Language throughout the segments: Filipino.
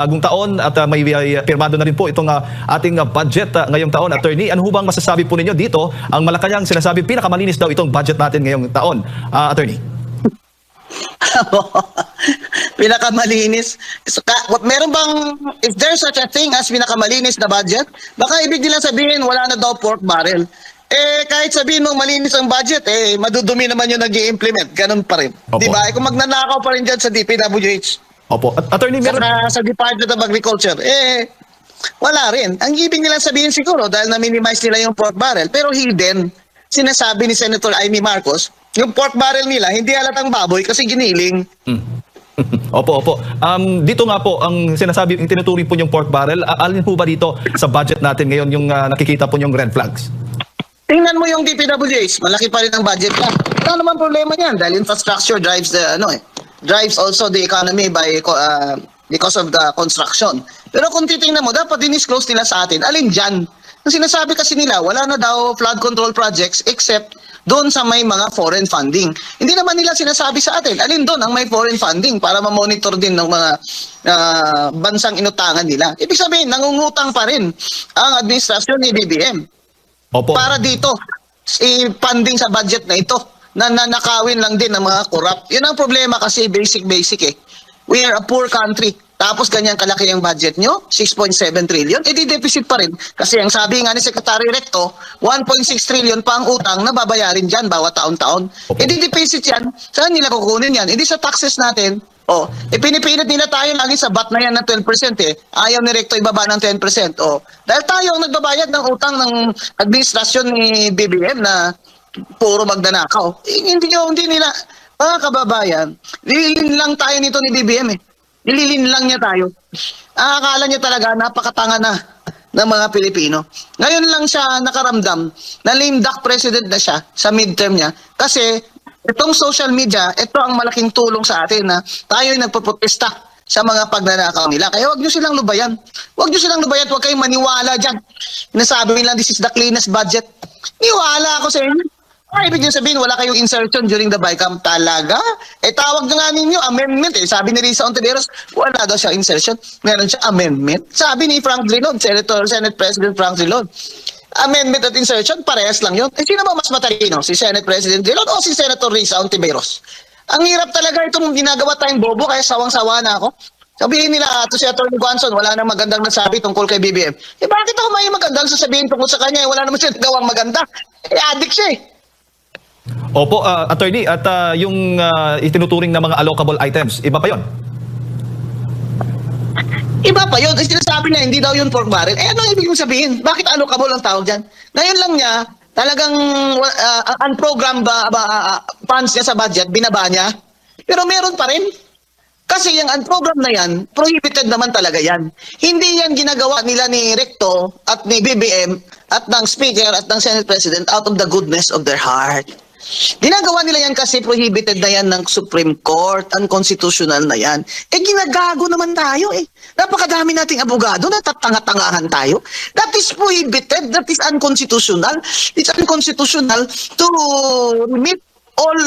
Bagong taon at may pirmado na rin po itong ating budget ngayong taon. Attorney, ano ho bang masasabi po ninyo dito? Ang Malacanang sinasabi pinakamalinis daw itong budget natin ngayong taon. Attorney. Pinakamalinis. Meron bang, if there's such a thing as pinakamalinis na budget, baka ibig nila sabihin wala na daw pork barrel. Kahit sabihin mong malinis ang budget, madudumi naman yung nag-i-implement. Ganun pa rin. Opo. Diba? Kung magnanakaw pa rin dyan sa DPWH. Opo. Attorney, meron... Sa Department of Agriculture, wala rin. Ang ibig nila sabihin siguro, dahil na-minimize nila yung pork barrel, pero hidden, sinasabi ni Senator Amy Marcos, yung pork barrel nila, hindi halatang baboy kasi giniling. Opo. Dito nga po, ang sinasabi, yung tinuturing po yung pork barrel, alin po ba dito sa budget natin ngayon yung nakikita po yung red flags? Tingnan mo yung DPWH, malaki pa rin ang budget niya. Wala naman problema niyan dahil infrastructure drives the drives also the economy by because of the construction. Pero kung titingnan mo, dapat din-disclose nila sa atin, alin dyan? Ang sinasabi kasi nila, wala na daw flood control projects except doon sa may mga foreign funding. Hindi naman nila sinasabi sa atin, alin doon ang may foreign funding para ma-monitor din ng mga bansang inutangan nila. Ibig sabihin, nangungutang pa rin ang administrasyon ni BBM. Opo. Para dito, i-funding sa budget na ito, na nanakawin lang din ng mga corrupt. Yun ang problema kasi basic eh. We are a poor country. Tapos ganyan kalaki ang budget nyo, 6.7 trillion, di deficit pa rin. Kasi ang sabi nga ni Secretary Recto, 1.6 trillion pa ang utang na babayarin dyan bawat taon-taon. Di deficit yan. Saan nila kukunin yan? Sa taxes natin. Pinipilit nila tayo lagi sa VAT na yan ng 12% Ayaw ni Recto ibaba ng 10%. Dahil tayo ang nagbabayad ng utang ng administrasyon ni BBM na puro magdanakaw. Hindi nila, mga kababayan, nililin lang tayo nito ni BBM Nililin lang niya tayo. Akala niya talaga napakatanga na ng mga Pilipino. Ngayon lang siya nakaramdam na lame duck president na siya sa midterm niya kasi itong social media, ito ang malaking tulong sa atin na tayo ay nagpoprotesta sa mga pagnanakaw nila. Kaya wag niyo silang lubayan. Wag kayong maniwala dyan. Nasabi nila this is the cleanest budget. Niwala ako sa inyo. Ibig niyo sabihin, wala kayong insertion during the BICAM talaga? Tawag na nga ninyo, amendment Sabi ni Risa Ontiveros, wala daw siya insertion. Meron siya amendment. Sabi ni Frank Drilon, Senate President Frank Drilon, amendment at insertion, parehas lang yun. Sino ba mas matalino? Si Senate President Drilon o si Senator Risa Ontiveros? Ang hirap talaga itong ginagawa tayong bobo, kaya sawang-sawa na ako. Sabihin nila, to si Atty. Guanzon, wala nang magandang nasabi tungkol kay BBM. Bakit ako may magandang sasabihin tungkol sa kanya? Wala naman siya nagawang maganda. Addict siya Opo, Attorney, at yung itinuturing na mga allocable items, iba pa yon? Iba pa yun. Sinasabi na hindi daw yun pork barrel. Ano ibig mong sabihin? Bakit allocable ang tawag dyan? Ngayon lang niya, talagang unprogrammed funds niya sa budget, binaba niya. Pero meron pa rin. Kasi yung unprogrammed na yan, prohibited naman talaga yan. Hindi yan ginagawa nila ni Recto at ni BBM at ng Speaker at ng Senate President out of the goodness of their heart. Ginagawa nila yan kasi prohibited na yan ng Supreme Court, unconstitutional na yan. Ginagago naman tayo Napakadami nating abogado, natatanga-tangahan tayo. That is prohibited, that is unconstitutional. It's unconstitutional to remit all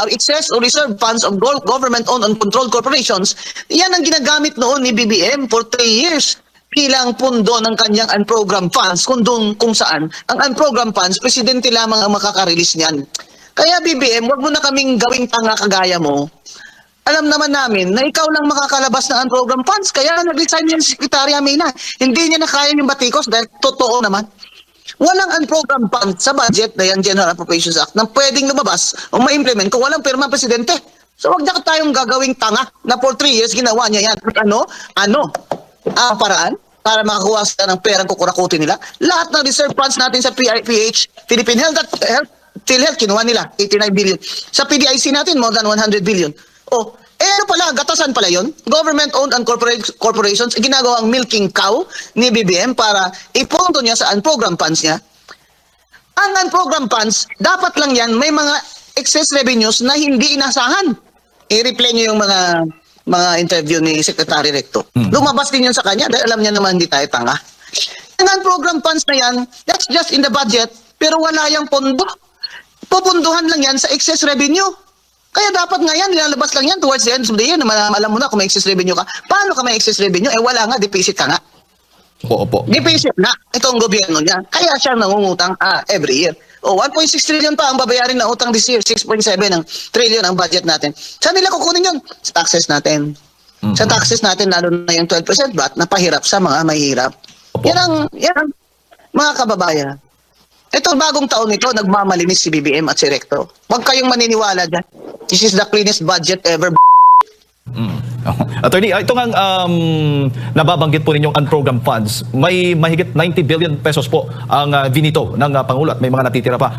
excess or reserve funds of government-owned and controlled corporations. Yan ang ginagamit noon ni BBM for 3 years. Bilang pundo ng kanyang unprogrammed funds, kung saan ang unprogrammed funds, presidente lamang ang makaka-release niyan. Kaya BBM, wag mo na kaming gawing tanga kagaya mo. Alam naman namin na ikaw lang makakalabas ng unprogrammed funds, kaya nag-resign yan si Secretary Amina. Hindi niya na kaya yung batikos dahil totoo naman. Walang unprogrammed funds sa budget na yan, General Appropriations Act, na pwedeng lumabas o ma-implement kung walang pirma presidente. So wag na tayong gagawing tanga na for 3 years ginawa niya yan. Ang paraan para makakuha sila ng perang kukurakutin nila. Lahat ng reserve funds natin sa PH, Philippine Health, PhilHealth, kinuha nila, 89 billion. Sa PDIC natin, more than 100 billion. Ano pala, gatasan pala yun? Government-owned and corporations, ginagawa ang milking cow ni BBM para ipunto niya sa unprogrammed funds niya. Ang unprogrammed funds, dapat lang yan, may mga excess revenues na hindi inasahan. I-replay niyo yung mga interview ni Secretary Recto. Lumabas din yun sa kanya dahil alam niya naman hindi tayo tanga. Ang non-program funds na yan, that's just in the budget, pero wala yung pondo. Pupunduhan lang yan sa excess revenue. Kaya dapat nga yan, nilalabas lang yan towards the end of the year, na alam mo na kung may excess revenue ka. Paano ka may excess revenue? Eh wala nga, deficit ka nga. Opo. Deficit na itong gobyerno niya. Kaya siya nangungutang every year. O 1.6 trillion pa ang babayarin na utang this year. 6.7 ng trillion ang budget natin. Saan nila kukunin yun? Sa taxes natin. Sa taxes natin, lalo na yung 12% VAT, napahirap sa mga mahirap. Opo. Yan ang mga kababayan. Ito, bagong taon ito, nagmamalinis si BBM at si Recto. Huwag kayong maniniwala dyan. This is the cleanest budget ever. Attorney, ito nga nababanggit po ninyong unprogrammed funds. May mahigit 90 billion pesos po ang vinito ng Pangulo at may mga natitira pa.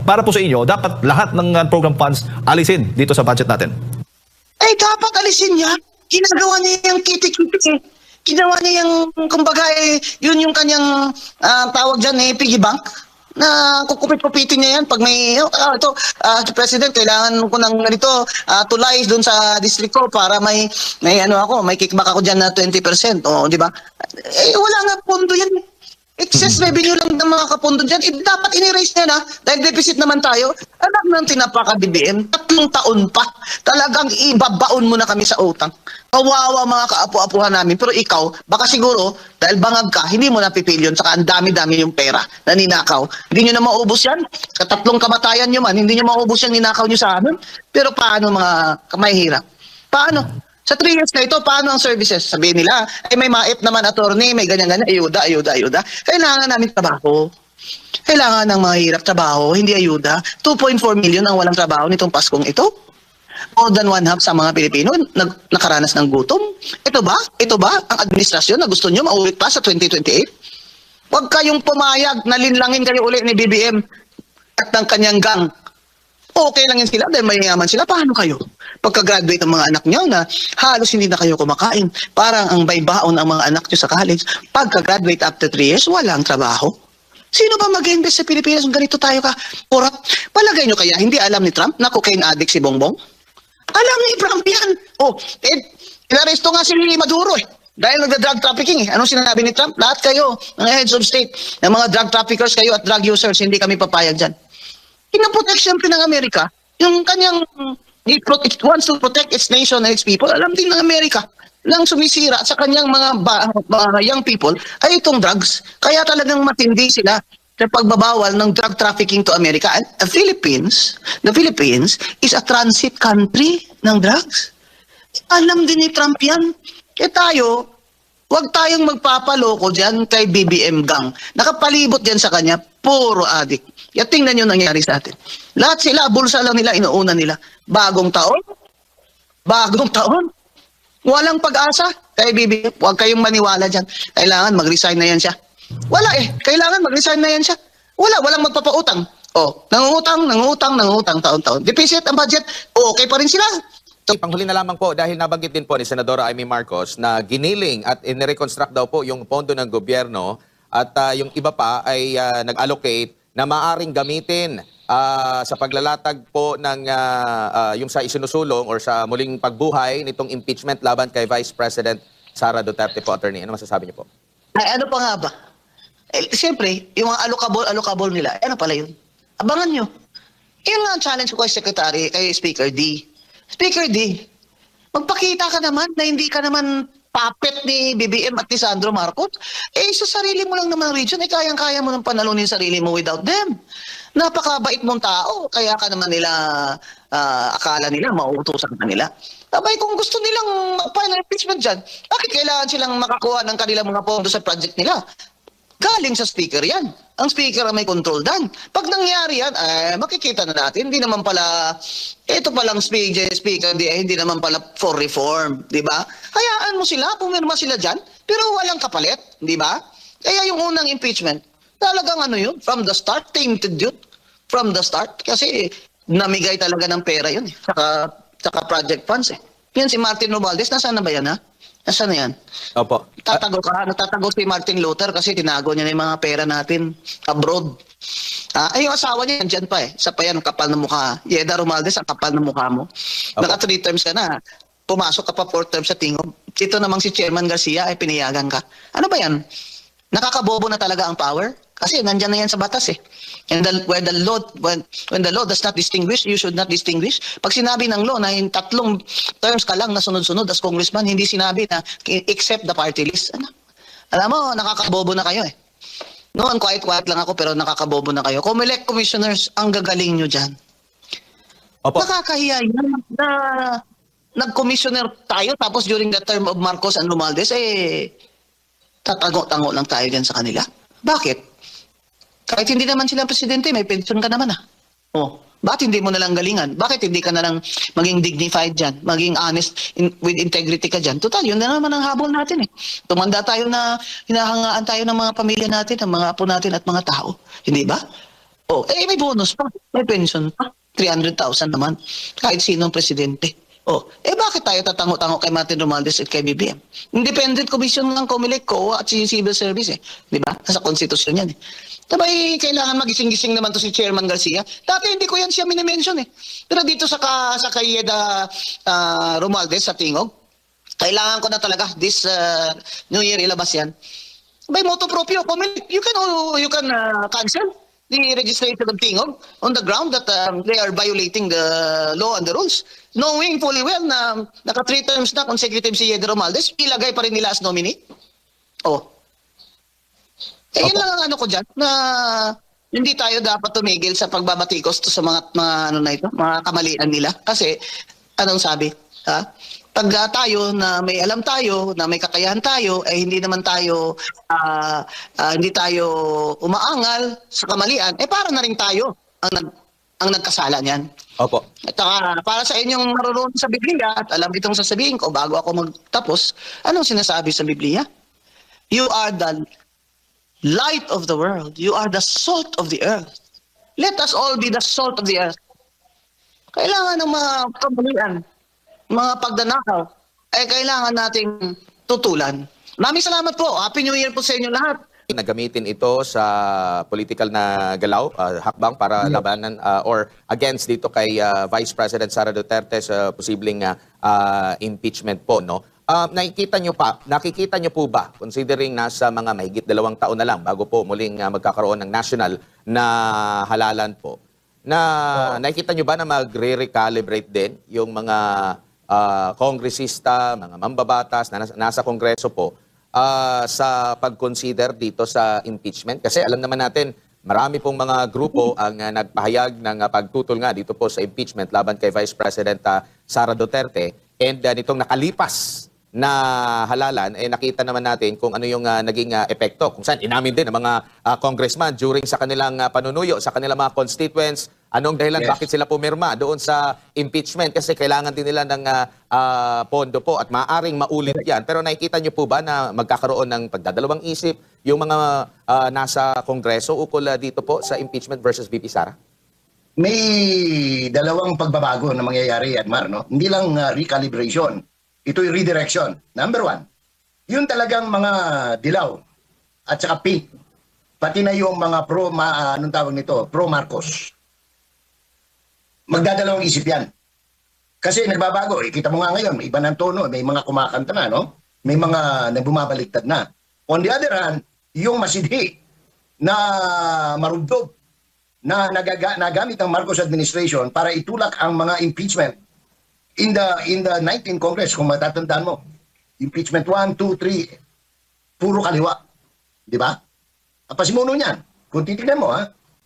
Para po sa inyo, dapat lahat ng unprogrammed funds alisin dito sa budget natin. Eh, dapat alisin niya. Ginagawa niya yung kiti-kiti eh. Ginawa niya yung, kumbaga yun yung kanyang tawag dyan piggy bank. Na kukupit-kupitin niya yan pag may President, kailangan ko ng ganito tulay doon sa district ko para may kickback ako diyan na 20%, di ba? Wala nga pondo yan. Excess revenue lang ng mga kapondo dyan. Dapat in-erase niya na dahil deficit naman tayo. Anak ng tinapaka BBM, 3 taon pa. Talagang ibabaon mo na kami sa utang. Kawawa mga kaapu-apuhan namin. Pero ikaw, baka siguro, dahil bangag ka, hindi mo napipil yun. Saka ang dami-dami yung pera na ninakaw. Hindi nyo na maubos yan. Sa 3 kamatayan nyo man, hindi nyo maubos yung ninakaw nyo sa amin. Pero paano mga kamahirap? Paano? Sa 3 years na ito, paano ang services? Sabihin nila, may maip naman attorney, may ganyan-ganyan, ayuda. Kailangan namin trabaho. Kailangan ng mga hirap trabaho, hindi ayuda. 2.4 million ang walang trabaho nitong Paskong ito. More than 1/2 sa mga Pilipino nakaranas ng gutom. Ito ba ang administrasyon na gusto nyo maulit pa sa 2028? Huwag kayong pumayag na linlangin kayo uli ni BBM at ng kanyang gang. Okay lang yun sila dahil mayayaman sila. Paano kayo? Pagka-graduate ng mga anak nyo na halos hindi na kayo kumakain. Parang ang baybaon ang mga anak nyo sa college. Pagka-graduate after 3 years, walang trabaho. Sino ba mag-invest sa Pilipinas kung ganito tayo ka? Corrupt. Palagay nyo kaya, hindi alam ni Trump na cocaine addict si Bongbong? Alam ni Trump yan. Inaresto nga si Maduro dahil nagda-drug trafficking Anong sinabi ni Trump? Lahat kayo, mga heads of state, ng mga drug traffickers kayo at drug users, hindi kami papayag dyan. Pinaprotect siyempre ng Amerika, yung kanyang it wants to protect its nation and its people. Alam din ng Amerika nang sumisira sa kanyang mga young people ay itong drugs. Kaya talagang matindi sila sa pagbabawal ng drug trafficking to America. And the Philippines is a transit country ng drugs. Alam din ni Trump yan. Kaya tayo, huwag tayong magpapaloko dyan kay BBM gang. Nakapalibot dyan sa kanya, puro addict. Kaya tingnan nyo nangyari sa atin. Lahat sila, bulsa lang nila, inuuna nila. Bagong taon. Walang pag-asa. Kay BBM, huwag kayong maniwala dyan. Kailangan mag-resign na yan siya. Wala kailangan mag-resign na yan siya. Walang magpapautang. Nangungutang taon-taon. Deficit ang budget, okay pa rin sila. Panghuli na lamang po dahil nabanggit din po ni Senadora Amy Marcos na giniling at in-reconstruct daw po yung pondo ng gobyerno at yung iba pa ay nag-allocate na maaring gamitin sa paglalatag po ng yung sa isinusulong or sa muling pagbuhay nitong impeachment laban kay Vice President Sara Duterte po, Attorney. Ano masasabi niyo po? Ay, ano pa nga ba? Siyempre, yung mga allocable nila, ano pala yun? Abangan nyo. Yun nga ang challenge ko kay Secretary, kay Speaker D. Speaker D, magpakita ka naman na hindi ka naman puppet ni BBM at ni Sandro Marcos. Sa sarili mo lang naman region, kayang-kaya mo nang panalunin sarili mo without them. Napakabait mong tao, kaya ka naman nila, akala nila, mauutusan ka nila. Abay, kung gusto nilang mag-file impeachment dyan, bakit kailangan silang makakuha ng kanilang mga pondo sa project nila? Galing sa speaker yan. Ang speaker ang may control dan. Pag nangyari yan, makikita na natin, hindi naman pala, ito palang speaker, hindi naman pala for reform, di ba? Hayaan mo sila, pumirma sila dyan, pero walang kapalit, di ba? Kaya yung unang impeachment, talagang yun, from the start, tainted yun. From the start, kasi namigay talaga ng pera yun, saka project funds Yan si Martin Romualdez, nasaan na ba yan Nasaan na yan? Opo. Natatago si Martin Luther kasi tinago niya na yung mga pera natin abroad. Yung asawa niya, dyan pa Isa pa yan, kapal na mukha. Yeda Romualdez, ang kapal na mukha mo. Naka 3 terms ka na. Pumasok ka pa 4 terms sa tingog. Ito namang si Chairman Garcia ay pinayagan ka. Ano ba yan? Nakakabobo na talaga ang power? Kasi nandyan na yan sa batas eh. And when the law does not distinguish, you should not distinguish. Pag sinabi ng law na yung 3 terms ka lang na sunod-sunod as congressman, hindi sinabi na except the party list. Ano? Alam mo, nakakabobo na kayo eh. Noon, quiet-quiet lang ako pero nakakabobo na kayo. Comelec commissioners, ang gagaling nyo dyan. Opo. Nakakahiya yan na nag-commissioner tayo tapos during the term of Marcos and Romualdez, tatago-tango lang tayo dyan sa kanila. Bakit? Kahit hindi naman sila presidente, may pension ka naman Oh, bakit hindi mo nalang galingan? Bakit hindi ka nalang maging dignified dyan? Maging honest with integrity ka dyan? Total, yun na naman ang habol natin eh. Tumanda tayo na hinahangaan tayo ng mga pamilya natin, ng mga apo natin at mga tao. Hindi ba? May bonus pa. May pension pa. 300,000 naman. Kahit sinong presidente. Bakit tayo tatango-tango kay Martin Romualdez at kay BBM? Independent commission ng Comelec, COA at civil service eh. Di ba? Nasa konstitusyon yan eh. Sabay, kailangan magising-gising naman to si Chairman Garcia. Dati hindi ko yan siya minimension eh. Pero dito sa Kayeda Romualdez sa Tingog, kailangan ko na talaga this New Year ilabas yan. By motu proprio, Comelec, you can cancel the registration of Tingog on the ground that they are violating the law and the rules. Knowing fully well na naka 3 terms na consecutive si Yeda Romualdez, ilagay pa rin nila as nominee. Yun lang ang ano ko dyan, na hindi tayo dapat tumigil sa pagbabatikos to sa mga kamalian nila. Kasi, anong sabi? Pag tayo na may alam tayo, na may kakayahan tayo, hindi naman tayo, hindi tayo umaangal sa kamalian, para na rin tayo ang nagkasala niyan. Opo. At para sa inyong marunong sa Biblia, at alam itong sasabihin ko bago ako magtapos, anong sinasabi sa Biblia? You are the light of the world. You are the salt of the earth. Let us all be the salt of the earth. Kailangan ng mga kamalian, mga pagdanakaw, kailangan nating tutulan. Maraming salamat po. Happy New Year po sa inyo lahat. Nagamitin ito sa political na galaw, hakbang para labanan or against dito kay Vice President Sara Duterte sa posibleng impeachment po, no? Nakikita nyo po ba, considering nasa mga mahigit 2 taon na lang bago po muling magkakaroon ng national na halalan po, na nakikita nyo ba na magre-recalibrate din yung mga kongresista, mga mambabatas na nasa kongreso po sa pag-consider dito sa impeachment? Kasi alam naman natin, marami pong mga grupo ang nagpahayag ng pagtutol nga dito po sa impeachment laban kay Vice President Sara Duterte. And nitong nakalipas na halalan, nakita naman natin kung ano yung naging epekto. Kung saan inamin din ng mga congressman during sa kanilang panunuyo, sa kanilang mga constituents, anong dahilan bakit sila pumirma doon sa impeachment. Kasi kailangan din nila ng pondo po at maaring maulit yan. Pero nakikita nyo po ba na magkakaroon ng pagdadalawang isip yung mga nasa kongreso ukol dito po sa impeachment versus VP Sara? May 2 pagbabago na mangyayari, Admar, no? Hindi lang recalibration. Ito'y redirection. Number 1, yun talagang mga dilaw at saka pink. Pati na yung mga anong tawag nito? Pro-Marcos. Magdadalawang isip yan. Kasi nagbabago. Kita mo nga ngayon, iba ng tono. May mga kumakanta na, no? May mga bumabaliktad na. On the other hand, yung masidhi na marugdog na nagamit ng Marcos administration para itulak ang mga impeachment in the 19th Congress, kung matatandaan mo. Impeachment 1, 2, 3, puro kaliwa. Di ba? Ang pasimuno niyan, kung titignan mo,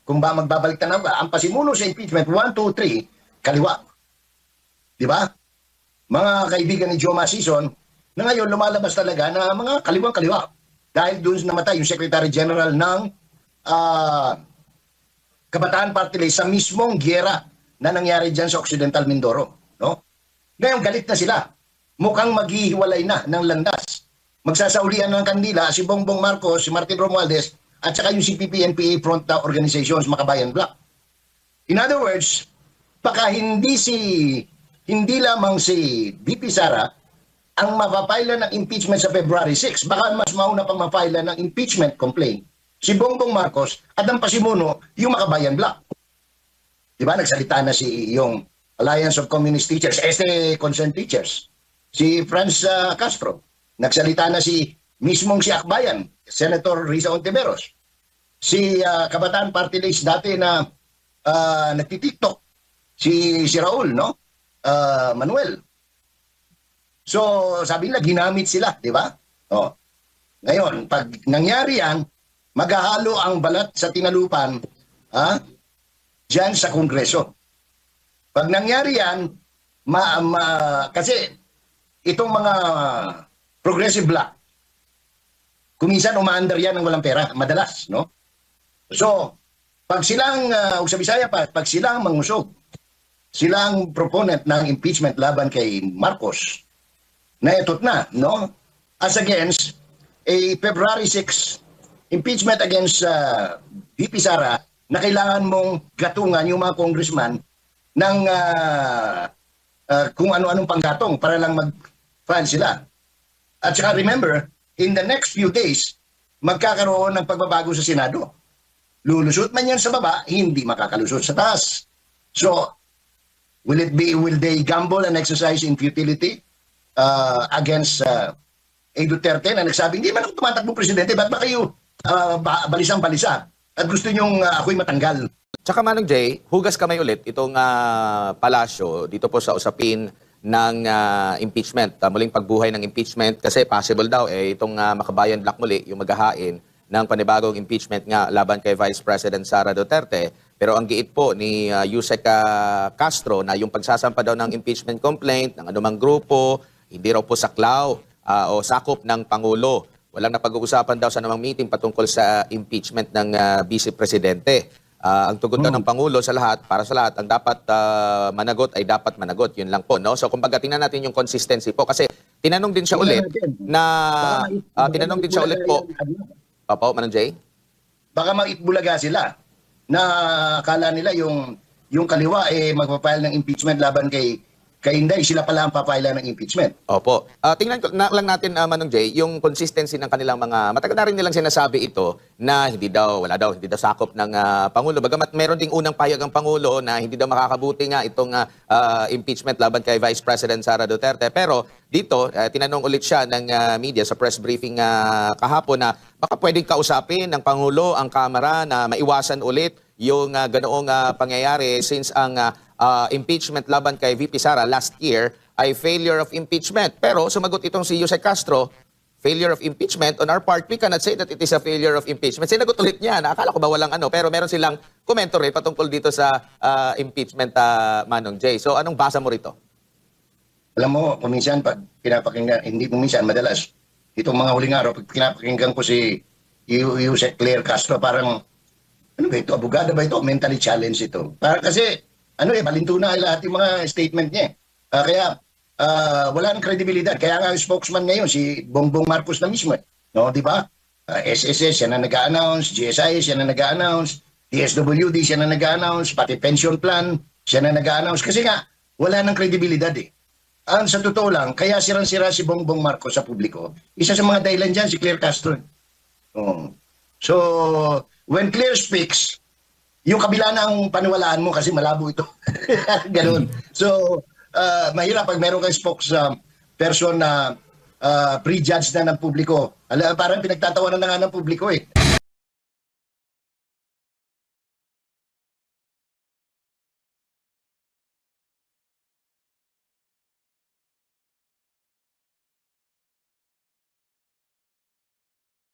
kung ba magbabalik tanaw ka, ang pasimuno sa impeachment 1, 2, 3, kaliwa. Di ba? Mga kaibigan ni Joe Masison, na ngayon lumalabas talaga na mga kaliwang-kaliwa. Dahil doon namatay yung Secretary General ng Kabataan Party List sa mismong giyera na nangyari dyan sa Occidental Mindoro. No? Ngayon, galit na sila. Mukhang maghihiwalay na ng landas. Magsasaulian ng kandila si Bongbong Marcos, si Martin Romualdez, at saka yung CPP-NPA front organizations, Makabayan Bloc. In other words, baka hindi lamang si VP Sara ang mapapaila ng impeachment sa February 6. Baka mas mauna pang mapaila ng impeachment complaint si Bongbong Marcos at ang pasimuno yung Makabayan Bloc. Diba? Nagsalita na yung Alliance of Communist Teachers, Concerned Teachers, si Franz Castro. Nagsalita na mismong si Akbayan, Senator Risa Ontiveros. si Kabataan Party List dati na nagti-TikTok, si Raul, no? Manuel. So, sabi nila, ginamit sila, di ba? Oh. Ngayon, pag nangyari yan, maghahalo ang balat sa tinalupan dyan sa Kongreso. Pag nangyari yan, kasi itong mga progressive bloc, kuminsan umaandar yan ng walang pera, madalas, no? So, pag silang, sa Bisaya pa, pag silang mangusog, silang proponent ng impeachment laban kay Marcos, na etot na, no? As against a February 6 impeachment against VP Sara na kailangan mong gatungan yung mga congressman ng kung ano-anong panggatong para lang mag-file sila. At saka remember, in the next few days, magkakaroon ng pagbabago sa Senado. Lulusot man yan sa baba, hindi makakalusot sa taas. So, will they gamble and exercise in futility against A. Duterte na nagsabing, hindi man ako tumatakbo presidente, ba't ba kayo balisang-balisa? At gusto nyong ako'y matanggal. Tsaka Manong Jay, hugas kamay ulit itong palasyo dito po sa usapin ng impeachment. Muling pagbuhay ng impeachment kasi possible daw itong Makabayan Black muli yung maghahain ng panibagong impeachment nga laban kay Vice President Sara Duterte. Pero ang giit po ni Yusek Castro na yung pagsasampa daw ng impeachment complaint ng anumang grupo, hindi raw po saklaw o sakop ng Pangulo. Walang napag-uusapan daw sa anumang meeting patungkol sa impeachment ng Vice Presidente. Ang tugon daw ng Pangulo sa lahat, para sa lahat, ang dapat managot ay dapat managot. Yun lang po, no? So kumbaga tingnan natin yung consistency po kasi tinanong din siya ulit na tinanong din siya ulit po. Papo, Manong Jay? Baka maitbulaga sila na akala nila yung kaliwa magpapile ng impeachment laban kay Inday, sila pala ang papailan ng impeachment. Opo. Tingnan ko lang natin, Manong Jay, yung consistency ng kanilang mga, matagal na rin nilang sinasabi ito na hindi daw sakop ng Pangulo. Bagamat meron ding unang payag ang Pangulo na hindi daw makakabuti nga itong impeachment laban kay Vice President Sara Duterte. Pero dito, tinanong ulit siya ng media sa press briefing kahapon na baka pwedeng kausapin ng Pangulo ang Kamara na maiwasan ulit yung ganoong pangyayari since ang impeachment laban kay VP Sara last year ay failure of impeachment. Pero sumagot itong si Yusek Castro, failure of impeachment. On our part, we cannot say that it is a failure of impeachment. Sinagot ulit niya, akala ko ba walang pero meron silang komento rin patungkol dito sa impeachment, Manong Jay. So anong basa mo rito? Alam mo, kuminsan pag pinapakinggan, hindi kuminsan, madalas, itong mga huling araw, pag pinapakinggan ko si Yusek Claire Castro, parang, ano ba ito, abogada ba ito? Mentally challenged ito. Parang kasi, balinto na lahat yung mga statement niya. Kaya, wala ng kredibilidad. Kaya nga yung spokesman ngayon, si Bongbong Marcos na mismo. No, di ba? SSS, siya na nag-a-announce. GSI, siya na nag-a-announce. DSWD, siya na nag-a-announce. Pati pension plan, siya na nag-a-announce. Kasi nga, wala ng kredibilidad sa totoo lang, kaya sirang-sira si Bongbong Marcos sa publiko. Isa sa mga dahilan dyan, si Claire Castro. So, when Claire speaks, yung kabila na ang paniwalaan mo kasi malabo ito. Ganun. So, mahirap pag meron kang spokesperson na prejudge na ng publiko. Parang pinagtatawanan na nga ng publiko .